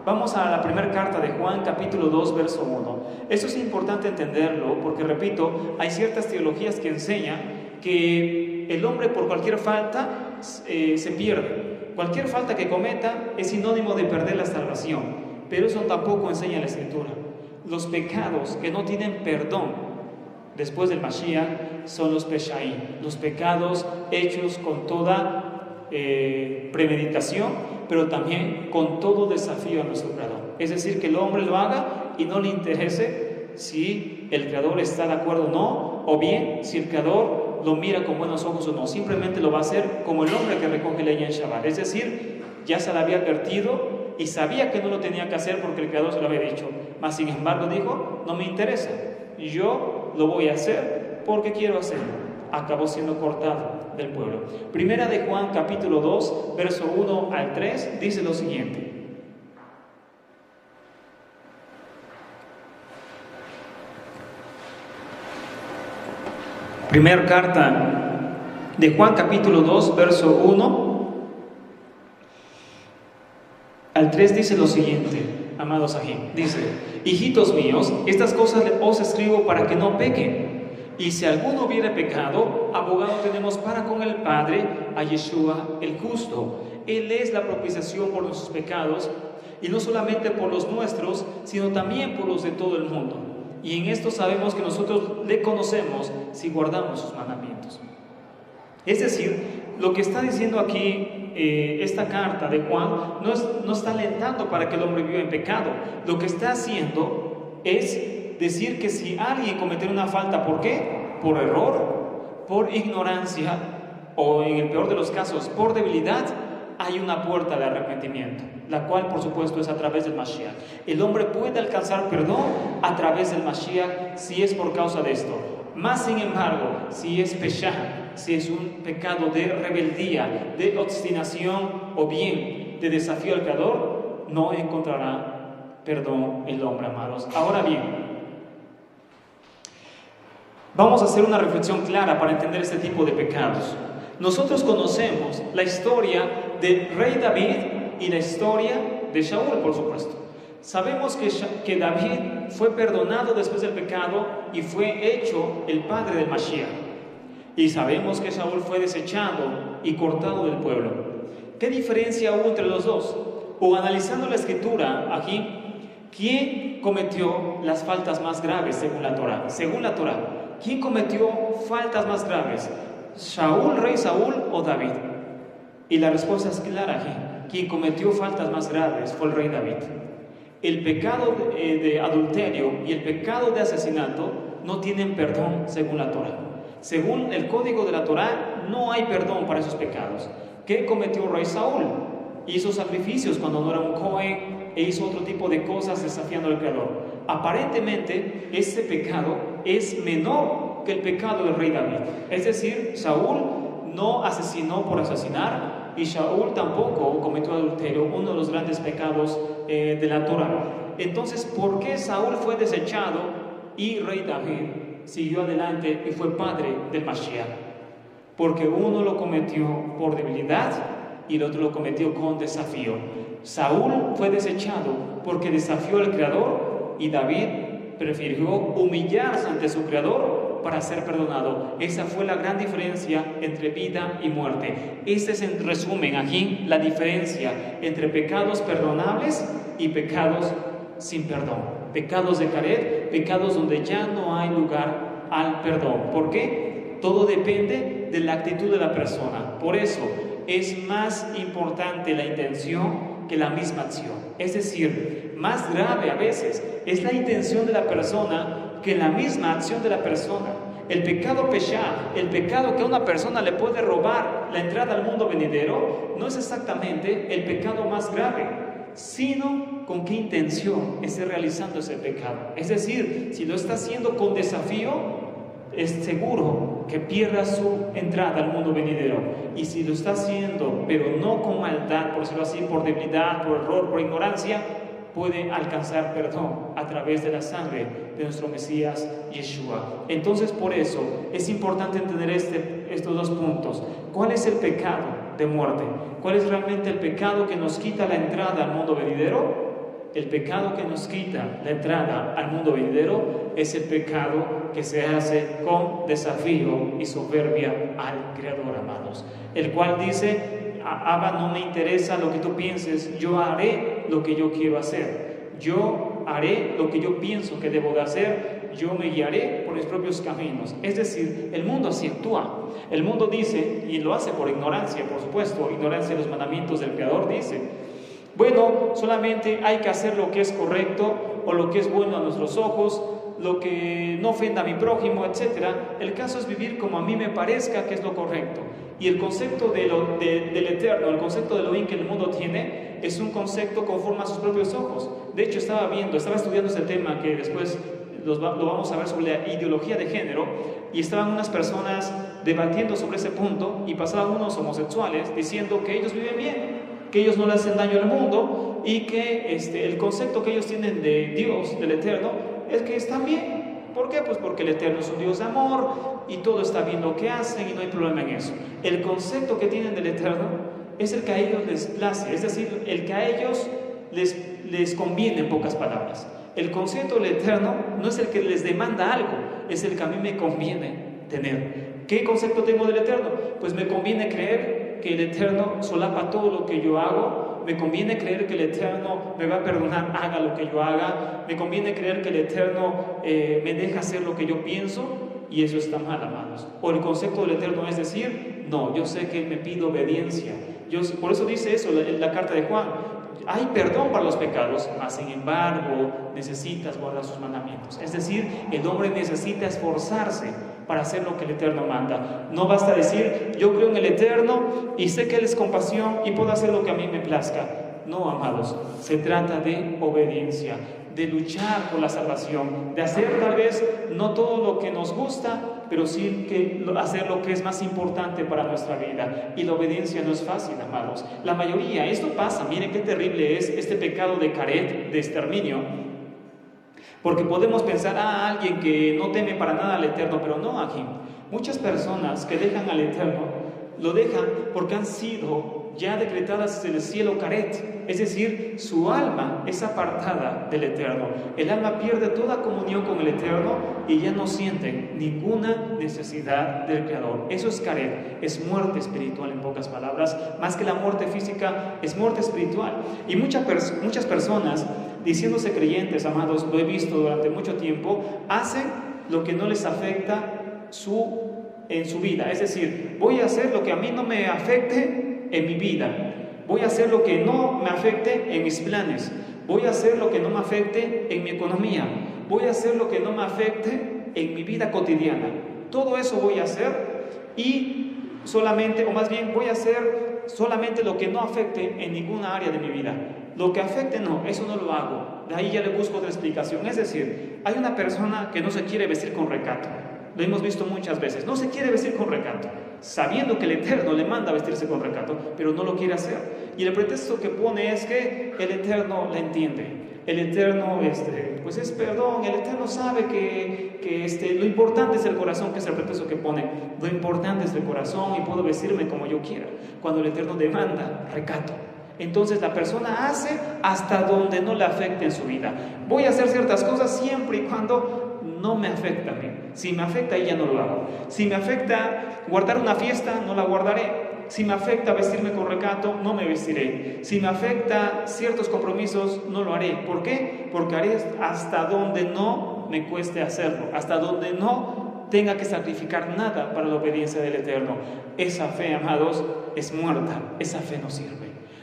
Vamos a la primera carta de Juan, capítulo 2, verso 1. Esto es importante entenderlo porque, repito, hay ciertas teologías que enseñan que el hombre por cualquier falta se pierde. Cualquier falta que cometa es sinónimo de perder la salvación, pero eso tampoco enseña la Escritura. Los pecados que no tienen perdón después del Mashiach son los peshaí, los pecados hechos con toda premeditación, pero también con todo desafío a nuestro Creador. Es decir, que el hombre lo haga y no le interese si el Creador está de acuerdo o no, o bien si el Creador lo mira con buenos ojos o no. Simplemente lo va a hacer como el hombre que recoge leña en Shabbat. Es decir, ya se lo había advertido y sabía que no lo tenía que hacer porque el Creador se lo había dicho. Mas sin embargo dijo, no me interesa, yo lo voy a hacer porque quiero hacerlo. Acabó siendo cortado del pueblo. Primera de Juan, capítulo 2, verso 1 al 3, dice lo siguiente. Primera carta de Juan, capítulo 2, verso 1 al 3, dice lo siguiente, amados Sahim. Dice, hijitos míos, estas cosas os escribo para que no pequen. Y si alguno hubiere pecado, abogado tenemos para con el Padre, a Yeshua el justo. Él es la propiciación por nuestros pecados, y no solamente por los nuestros, sino también por los de todo el mundo. Y en esto sabemos que nosotros le conocemos si guardamos sus mandamientos. Es decir, lo que está diciendo aquí esta carta de Juan no está alentando para que el hombre viva en pecado. Lo que está haciendo es decir que si alguien cometiera una falta, ¿por qué? Por error, por ignorancia, o en el peor de los casos, por debilidad, hay una puerta de arrepentimiento, la cual por supuesto es a través del Mashiach. El hombre puede alcanzar perdón a través del Mashiach si es por causa de esto. Más sin embargo, si es peshá, si es un pecado de rebeldía, de obstinación o bien de desafío al Creador, no encontrará perdón el hombre, amados. Ahora bien, vamos a hacer una reflexión clara para entender este tipo de pecados. Nosotros conocemos la historia del rey David y la historia de Shaul, por supuesto. Sabemos que David fue perdonado después del pecado y fue hecho el padre del Mashiach. Y sabemos que Shaul fue desechado y cortado del pueblo. ¿Qué diferencia hubo entre los dos? O analizando la escritura aquí, ¿quién cometió las faltas más graves según la Torá? Según la Torá, ¿quién cometió faltas más graves? ¿Shaul, rey Saúl o David? Y la respuesta es clara aquí. Quien cometió faltas más graves fue el rey David. El pecado de adulterio y el pecado de asesinato no tienen perdón según la Torá. Según el código de la Torá, no hay perdón para esos pecados. ¿Qué cometió el rey Saúl? Hizo sacrificios cuando no era un Cohen e hizo otro tipo de cosas desafiando al Creador. Aparentemente, ese pecado es menor que el pecado del rey David. Es decir, Saúl no asesinó por asesinar, y Saúl tampoco cometió adulterio, uno de los grandes pecados de la Torá. Entonces, ¿por qué Saúl fue desechado y rey David siguió adelante y fue padre del Mashiach? Porque uno lo cometió por debilidad y el otro lo cometió con desafío. Saúl fue desechado porque desafió al Creador y David prefirió humillarse ante su Creador para ser perdonado. Esa fue la gran diferencia entre vida y muerte. Esa es, en resumen, aquí la diferencia entre pecados perdonables y pecados sin perdón. Pecados de caret, pecados donde ya no hay lugar al perdón. ¿Por qué? Todo depende de la actitud de la persona. Por eso es más importante la intención que la misma acción. Es decir, más grave a veces es la intención de la persona que la misma acción de la persona. El pecado peshá, el pecado que a una persona le puede robar la entrada al mundo venidero, no es exactamente el pecado más grave, sino con qué intención esté realizando ese pecado. Es decir, si lo está haciendo con desafío, es seguro que pierda su entrada al mundo venidero. Y si lo está haciendo, pero no con maldad, por decirlo así, por debilidad, por error, por ignorancia, puede alcanzar perdón a través de la sangre de nuestro Mesías Yeshua. Entonces, por eso es importante entender estos dos puntos. ¿Cuál es el pecado de muerte? ¿Cuál es realmente el pecado que nos quita la entrada al mundo venidero? El pecado que nos quita la entrada al mundo venidero es el pecado que se hace con desafío y soberbia al Creador, amados. El cual dice: Abba, no me interesa lo que tú pienses, yo haré lo que yo quiero hacer. Yo haré lo que yo pienso que debo de hacer, yo me guiaré por mis propios caminos. Es decir, el mundo así actúa. El mundo dice, y lo hace por ignorancia, por supuesto, ignorancia de los mandamientos del Creador, dice: bueno, solamente hay que hacer lo que es correcto o lo que es bueno a nuestros ojos, lo que no ofenda a mi prójimo, etc. El caso es vivir como a mí me parezca que es lo correcto. Y el concepto del eterno, el concepto de Elohim que el mundo tiene, es un concepto conforme a sus propios ojos. De hecho, estaba estudiando ese tema que después lo vamos a ver sobre la ideología de género, y estaban unas personas debatiendo sobre ese punto y pasaban unos homosexuales diciendo que ellos viven bien, que ellos no le hacen daño al mundo y que el concepto que ellos tienen de Dios, del Eterno, es que están bien. ¿Por qué? Pues porque el Eterno es un Dios de amor y todo está bien lo que hacen y no hay problema en eso. El concepto que tienen del Eterno es el que a ellos les place, es decir, el que a ellos les conviene, en pocas palabras. El concepto del Eterno no es el que les demanda algo, es el que a mí me conviene tener. ¿Qué concepto tengo del Eterno? Pues me conviene creer que el Eterno solapa todo lo que yo hago, me conviene creer que el Eterno me va a perdonar, haga lo que yo haga, me conviene creer que el Eterno me deja hacer lo que yo pienso, y eso está mal, amados. O el concepto del Eterno es decir, no, yo sé que Él me pide obediencia. Por eso dice eso en la carta de Juan: hay perdón para los pecados, mas sin embargo necesitas guardar sus mandamientos. Es decir, el hombre necesita esforzarse para hacer lo que el Eterno manda. No basta decir, yo creo en el Eterno y sé que Él es compasión y puedo hacer lo que a mí me plazca. No, amados, se trata de obediencia, de luchar por la salvación, de hacer tal vez no todo lo que nos gusta, pero sí que hacer lo que es más importante para nuestra vida. Y la obediencia no es fácil, amados. La mayoría, esto pasa, miren qué terrible es este pecado de caret, de exterminio. Porque podemos pensar, alguien que no teme para nada al Eterno, pero no, aquí. Muchas personas que dejan al Eterno, lo dejan porque han sido ya decretadas en el cielo caret. Es decir, su alma es apartada del Eterno. El alma pierde toda comunión con el Eterno y ya no sienten ninguna necesidad del Creador. Eso es caret, es muerte espiritual, en pocas palabras. Más que la muerte física, es muerte espiritual. Y muchas personas, diciéndose creyentes, amados, lo he visto durante mucho tiempo, hacen lo que no les afecta en su vida. Es decir, voy a hacer lo que a mí no me afecte en mi vida. Voy a hacer lo que no me afecte en mis planes. Voy a hacer lo que no me afecte en mi economía. Voy a hacer lo que no me afecte en mi vida cotidiana. Todo eso voy a hacer y solamente, o más bien, voy a hacer solamente lo que no afecte en ninguna área de mi vida. Lo que afecte, no, eso no lo hago. De ahí ya le busco otra explicación. Es decir, hay una persona que no se quiere vestir con recato. Lo hemos visto muchas veces. No se quiere vestir con recato, sabiendo que el Eterno le manda a vestirse con recato, pero no lo quiere hacer. Y el pretexto que pone es que el Eterno la entiende. El Eterno, pues es perdón. El Eterno sabe que lo importante es el corazón, que es el pretexto que pone. Lo importante es el corazón y puedo vestirme como yo quiera. Cuando el Eterno demanda recato, entonces la persona hace hasta donde no le afecte en su vida. Voy a hacer ciertas cosas siempre y cuando no me afecta a mí. Si me afecta, ya no lo hago. Si me afecta guardar una fiesta, no la guardaré. Si me afecta vestirme con recato, no me vestiré. Si me afecta ciertos compromisos, no lo haré. ¿Por qué? Porque haré hasta donde no me cueste hacerlo, hasta donde no tenga que sacrificar nada para la obediencia del Eterno. Esa fe, amados, es muerta. Esa fe no sirve.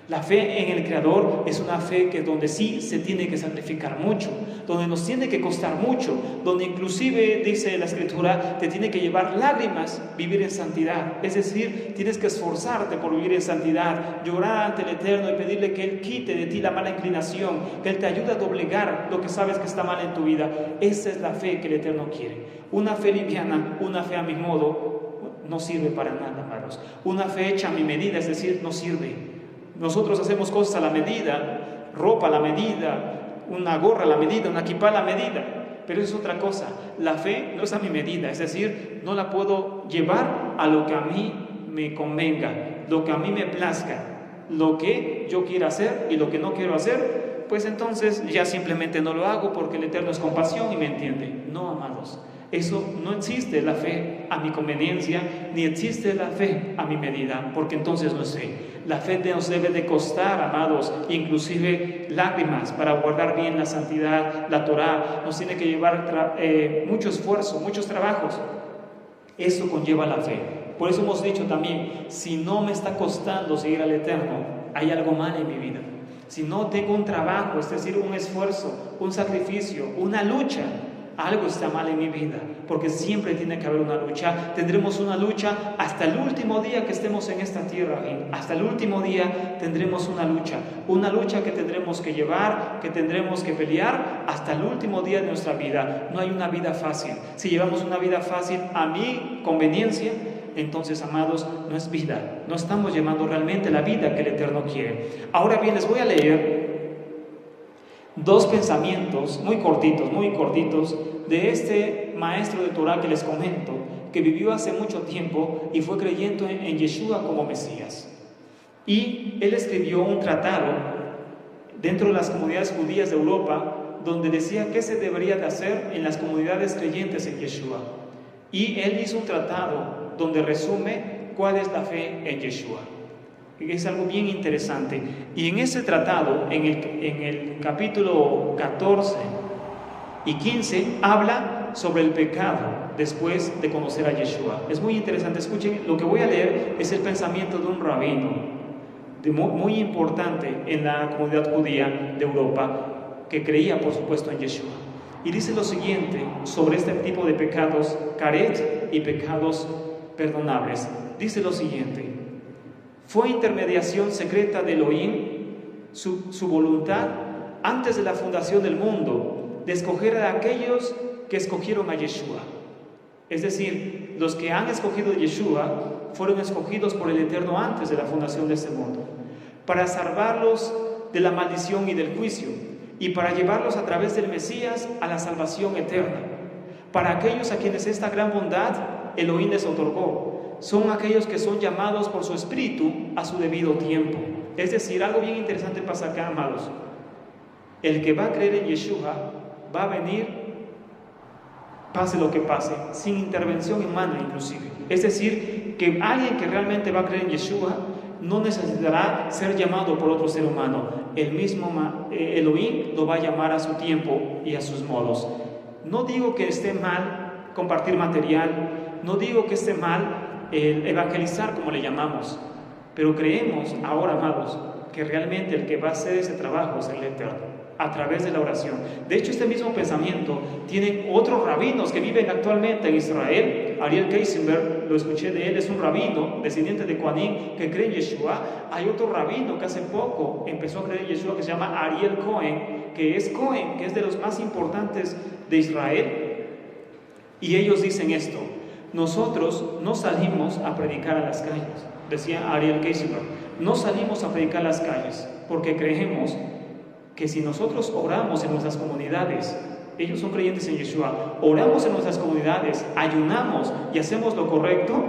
La fe en el Creador es una fe que donde sí se tiene que sacrificar mucho, donde nos tiene que costar mucho, donde inclusive, dice la Escritura, te tiene que llevar lágrimas vivir en santidad. Es decir, tienes que esforzarte por vivir en santidad, llorar ante el Eterno y pedirle que Él quite de ti la mala inclinación, que Él te ayude a doblegar lo que sabes que está mal en tu vida. Esa es la fe que el Eterno quiere. Una fe liviana, una fe a mi modo, no sirve para nada, amados. Una fe hecha a mi medida, es decir, no sirve. Nosotros hacemos cosas a la medida, ropa a la medida, una gorra a la medida, una kipá a la medida, pero eso es otra cosa. La fe no es a mi medida, es decir, no la puedo llevar a lo que a mí me convenga, lo que a mí me plazca, lo que yo quiera hacer y lo que no quiero hacer, pues entonces ya simplemente no lo hago porque el Eterno es compasión y me entiende. No, amados. Eso no existe la fe a mi conveniencia, ni existe la fe a mi medida, porque entonces no es fe. La fe nos debe de costar, amados, inclusive lágrimas para guardar bien la santidad, la Torá. Nos tiene que llevar mucho esfuerzo, muchos trabajos. Eso conlleva la fe. Por eso hemos dicho también, si no me está costando seguir al Eterno, hay algo mal en mi vida. Si no tengo un trabajo, es decir, un esfuerzo, un sacrificio, una lucha, algo está mal en mi vida, porque siempre tiene que haber una lucha. Tendremos una lucha hasta el último día que estemos en esta tierra. Hasta el último día tendremos una lucha que tendremos que llevar, que tendremos que pelear hasta el último día de nuestra vida. No hay una vida fácil. Si llevamos una vida fácil a mi conveniencia, entonces, amados, no es vida. No estamos llevando realmente la vida que el Eterno quiere. Ahora bien, les voy a leer dos pensamientos muy cortitos de este maestro de Torah que les comento, que vivió hace mucho tiempo y fue creyendo en Yeshua como Mesías. Y él escribió un tratado dentro de las comunidades judías de Europa, donde decía qué se debería de hacer en las comunidades creyentes en Yeshua. Y él hizo un tratado donde resume cuál es la fe en Yeshua. Es algo bien interesante. Y en ese tratado, en el capítulo 14 y 15, habla sobre el pecado después de conocer a Yeshua. Es muy interesante. Escuchen, lo que voy a leer es el pensamiento de un rabino muy importante en la comunidad judía de Europa, que creía, por supuesto, en Yeshua. Y dice lo siguiente sobre este tipo de pecados, karet y pecados perdonables. Dice lo siguiente: fue intermediación secreta de Elohim, su voluntad, antes de la fundación del mundo, de escoger a aquellos que escogieron a Yeshua. Es decir, los que han escogido a Yeshua fueron escogidos por el Eterno antes de la fundación de este mundo, para salvarlos de la maldición y del juicio, y para llevarlos a través del Mesías a la salvación eterna. Para aquellos a quienes esta gran bondad Elohim les otorgó, son aquellos que son llamados por su Espíritu a su debido tiempo. Es decir, algo bien interesante pasa acá, amados. El que va a creer en Yeshua va a venir, pase lo que pase, sin intervención humana inclusive. Es decir, que alguien que realmente va a creer en Yeshua no necesitará ser llamado por otro ser humano. El mismo Elohim lo va a llamar a su tiempo y a sus modos. No digo que esté mal compartir material, no digo que esté mal el evangelizar, como le llamamos, pero creemos ahora, amados, que realmente el que va a hacer ese trabajo es el Eterno, a través de la oración. De hecho, este mismo pensamiento tienen otros rabinos que viven actualmente en Israel. Ariel Keisenberg, lo escuché de él, es un rabino descendiente de Kohanim que cree en Yeshua. Hay otro rabino que hace poco empezó a creer en Yeshua, que se llama Ariel Cohen, que es de los más importantes de Israel. Y ellos dicen esto: nosotros no salimos a predicar a las calles, decía Ariel Geisler, no salimos a predicar a las calles porque creemos que si nosotros oramos en nuestras comunidades, ellos son creyentes en Yeshua, oramos en nuestras comunidades, ayunamos y hacemos lo correcto,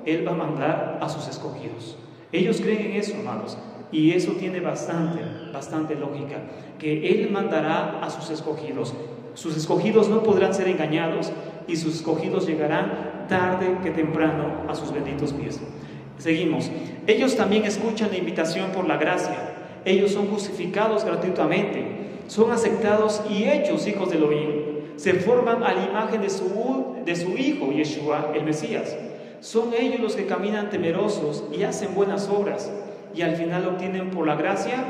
Él va a mandar a sus escogidos. Ellos creen en eso, amados, y eso tiene bastante lógica, que Él mandará a sus escogidos. Sus escogidos no podrán ser engañados y sus escogidos llegarán tarde que temprano a sus benditos pies. Seguimos. Ellos también escuchan la invitación por la gracia. Ellos son justificados gratuitamente, son aceptados y hechos hijos de Elohim. Se forman a la imagen de su Hijo, Yeshua, el Mesías. Son ellos los que caminan temerosos y hacen buenas obras, y al final obtienen por la gracia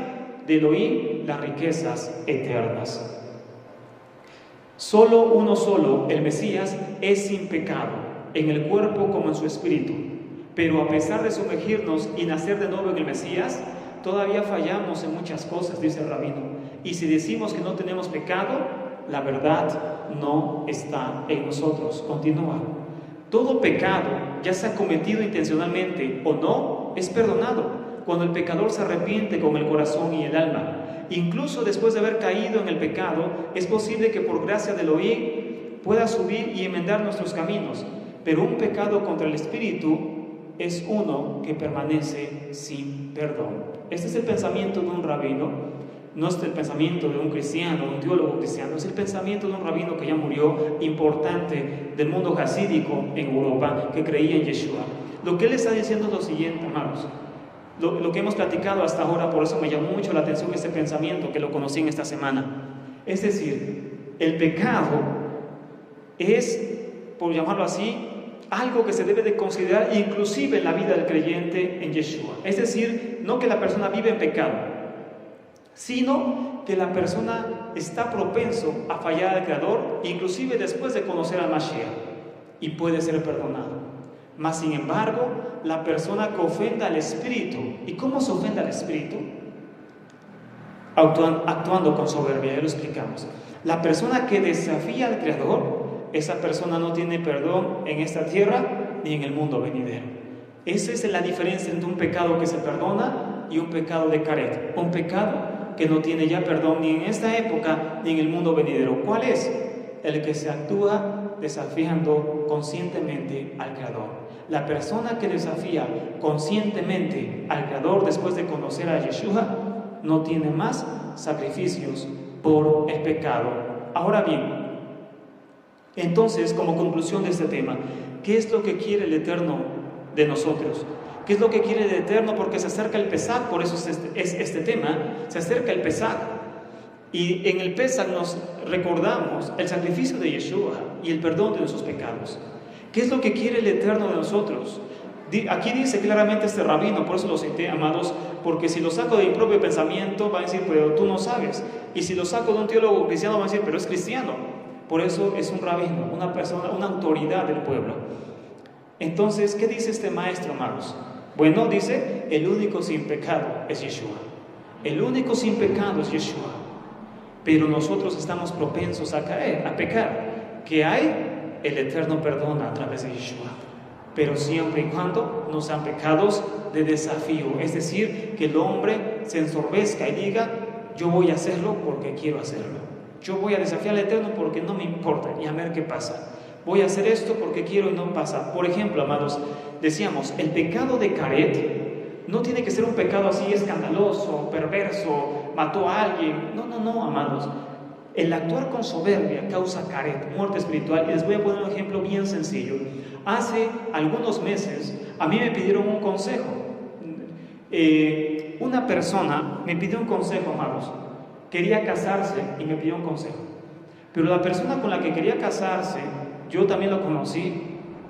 de Elohim las riquezas eternas. Solo, el Mesías, es sin pecado, en el cuerpo como en su espíritu. Pero a pesar de sumergirnos y nacer de nuevo en el Mesías, todavía fallamos en muchas cosas, dice el rabino. Y si decimos que no tenemos pecado, la verdad no está en nosotros. Continúa. Todo pecado, ya sea cometido intencionalmente o no, es perdonado cuando el pecador se arrepiente con el corazón y el alma. Incluso después de haber caído en el pecado, es posible que por gracia de Elohim pueda subir y enmendar nuestros caminos. Pero un pecado contra el Espíritu es uno que permanece sin perdón. Este es el pensamiento de un rabino, no es el pensamiento de un cristiano, un teólogo cristiano, es el pensamiento de un rabino que ya murió, importante del mundo hasídico en Europa, que creía en Yeshua. Lo que él está diciendo es lo siguiente, amados. Lo que hemos platicado hasta ahora, por eso me llamó mucho la atención este pensamiento, que lo conocí en esta semana. Es decir, el pecado es, por llamarlo así, algo que se debe de considerar inclusive en la vida del creyente en Yeshua. Es decir, no que la persona vive en pecado, sino que la persona está propenso a fallar al Creador, inclusive después de conocer al Mashiach, y puede ser perdonado. Mas, sin embargo, la persona que ofenda al Espíritu, ¿y cómo se ofende al Espíritu? Actuando con soberbia, ya lo explicamos. La persona que desafía al Creador, esa persona no tiene perdón en esta tierra ni en el mundo venidero. Esa es la diferencia entre un pecado que se perdona y un pecado de caret, un pecado que no tiene ya perdón ni en esta época ni en el mundo venidero. ¿Cuál es? El que se actúa desafiando conscientemente al Creador. La persona que desafía conscientemente al Creador después de conocer a Yeshua no tiene más sacrificios por el pecado. Ahora bien, entonces, como conclusión de este tema, ¿qué es lo que quiere el Eterno de nosotros? ¿Qué es lo que quiere el Eterno? Porque se acerca el Pesaj, por eso es este tema, se acerca el Pesaj. Y en el Pesaj nos recordamos el sacrificio de Yeshua y el perdón de nuestros pecados. ¿Qué es lo que quiere el Eterno de nosotros? Aquí dice claramente este rabino, por eso lo cité, amados, porque si lo saco de mi propio pensamiento, va a decir, pero tú no sabes. Y si lo saco de un teólogo cristiano, va a decir, pero es cristiano. Por eso es un rabino, una persona, una autoridad del pueblo. Entonces, ¿qué dice este maestro, amados? Bueno, dice, el único sin pecado es Yeshua. El único sin pecado es Yeshua. Pero nosotros estamos propensos a caer, a pecar. ¿Qué hay? El Eterno perdona a través de Yeshua, pero siempre y cuando no sean pecados de desafío, es decir, que el hombre se ensorbezca y diga, yo voy a hacerlo porque quiero hacerlo, yo voy a desafiar al Eterno porque no me importa y a ver qué pasa, voy a hacer esto porque quiero y no pasa. Por ejemplo, amados, decíamos, el pecado de caret no tiene que ser un pecado así escandaloso, perverso, mató a alguien, no, amados. El actuar con soberbia causa caret, muerte espiritual. Y les voy a poner un ejemplo bien sencillo. Hace algunos meses a mí me pidieron un consejo. Una persona me pidió un consejo, amados. Quería casarse y me pidió un consejo. Pero la persona con la que quería casarse, yo también lo conocí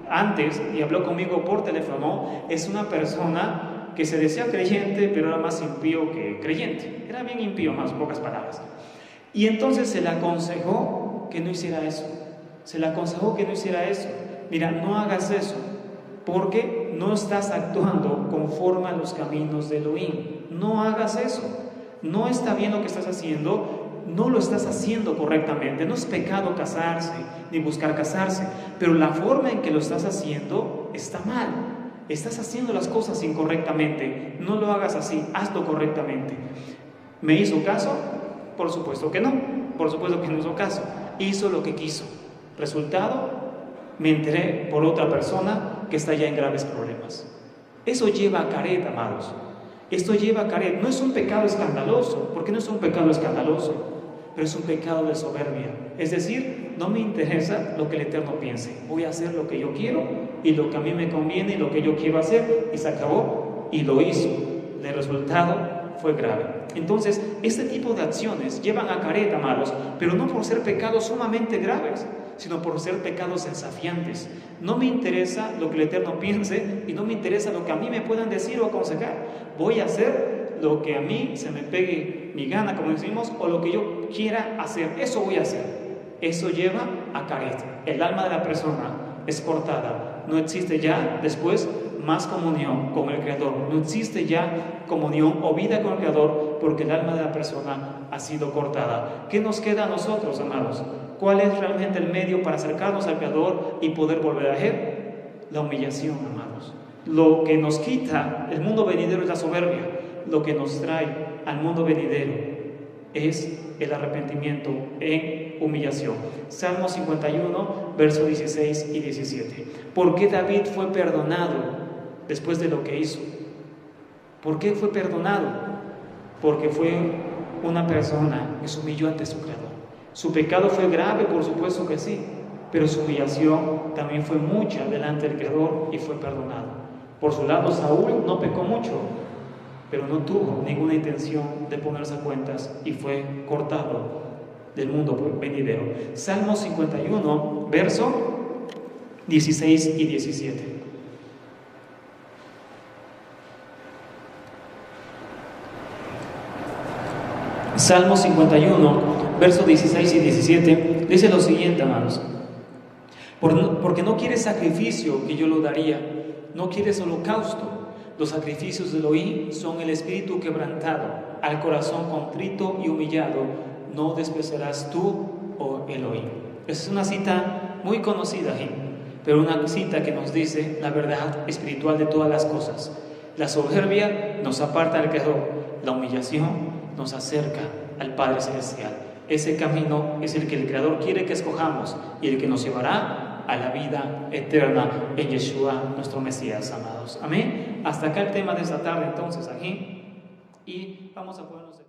antes y habló conmigo por teléfono. Es una persona que se decía creyente, pero era más impío que creyente. Era bien impío, más pocas palabras. Y entonces se le aconsejó que no hiciera eso. Mira, no hagas eso, porque no estás actuando conforme a los caminos de Elohim. No hagas eso. No está bien lo que estás haciendo. no lo estás haciendo correctamente. No es pecado casarse ni buscar casarse, pero la forma en que lo estás haciendo está mal. Estás haciendo las cosas incorrectamente. No lo hagas así, hazlo correctamente. ¿Me hizo caso? Por supuesto que no. Por supuesto que no hizo caso. Hizo lo que quiso. Resultado, me enteré por otra persona que está ya en graves problemas. Eso lleva a caret, amados. Esto lleva a caret. No es un pecado escandaloso. ¿Por qué no es un pecado escandaloso? Pero es un pecado de soberbia. Es decir, no me interesa lo que el Eterno piense. Voy a hacer lo que yo quiero y lo que a mí me conviene y lo que yo quiero hacer, y se acabó. Y lo hizo. El resultado fue grave. Entonces, este tipo de acciones llevan a caret, amados, pero no por ser pecados sumamente graves, sino por ser pecados desafiantes. No me interesa lo que el Eterno piense y no me interesa lo que a mí me puedan decir o aconsejar. Voy a hacer lo que a mí se me pegue mi gana, como decimos, o lo que yo quiera hacer. Eso voy a hacer. Eso lleva a caret. El alma de la persona es cortada. No existe ya después más comunión con el Creador. No existe ya comunión o vida con el Creador, porque el alma de la persona ha sido cortada. ¿Qué nos queda a nosotros, amados? ¿Cuál es realmente el medio para acercarnos al Creador y poder volver a Él? La humillación, amados. Lo que nos quita el mundo venidero es la soberbia. Lo que nos trae al mundo venidero es el arrepentimiento en humillación. Salmo 51, versos 16 y 17. ¿Por qué David fue perdonado después de lo que hizo? ¿Por qué fue perdonado? Porque fue una persona que se humilló ante su Creador. Su pecado fue grave, por supuesto que sí, pero su humillación también fue mucha delante del Creador y fue perdonado. Por su lado, Saúl no pecó mucho, pero no tuvo ninguna intención de ponerse a cuentas y fue cortado del mundo venidero. Salmo 51, verso 16 y 17. Salmo 51, versos 16 y 17, dice lo siguiente, amados. Porque no quieres sacrificio, que yo lo daría. No quieres holocausto. Los sacrificios de Elohim son el espíritu quebrantado. Al corazón contrito y humillado no despreciarás tú, oh Elohim. Es una cita muy conocida, pero una cita que nos dice la verdad espiritual de todas las cosas. La soberbia nos aparta del Creador. La humillación nos acerca al Padre Celestial. Ese camino es el que el Creador quiere que escojamos y el que nos llevará a la vida eterna en Yeshua, nuestro Mesías, amados. Amén. Hasta acá el tema de esta tarde, entonces, aquí. Y vamos a ponernos